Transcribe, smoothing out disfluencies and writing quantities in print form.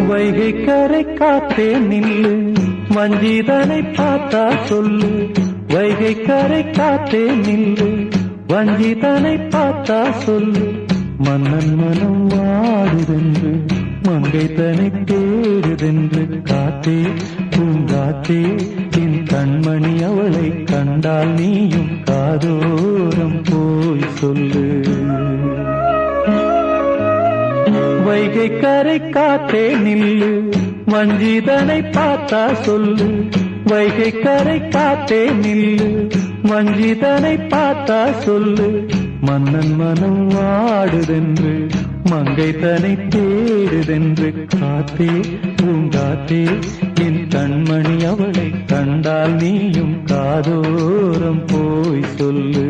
வைகை கரை காத்தே நில்லு, வஞ்சிதனை பார்த்தா சொல்லு. வைகை கரை காத்தே நில்லு, வஞ்சிதனை பார்த்தா சொல்லு. மன்னன் மனம் வாடுதென்று, மங்கை தனை தேடுதென்று. காத்தே பூங்காத்தே, என் கண்மணி அவளை கண்டால் நீயும் காதோரம் போய் சொல்லு. வைகை கரை காத்தே நில்லு, வஞ்சிதனை பார்த்தா சொல்லு. வைகை கரை காத்தே நில்லு, வஞ்சிதனை பார்த்தா சொல்லு. மன்னன் மனம் வாடுதென்று, மங்கை தனை தேடுதென்று. காத்தே பூங்காத்தே, என் கண்மணி அவளை கண்டால் நீயும் காதோரம் போய் சொல்லு.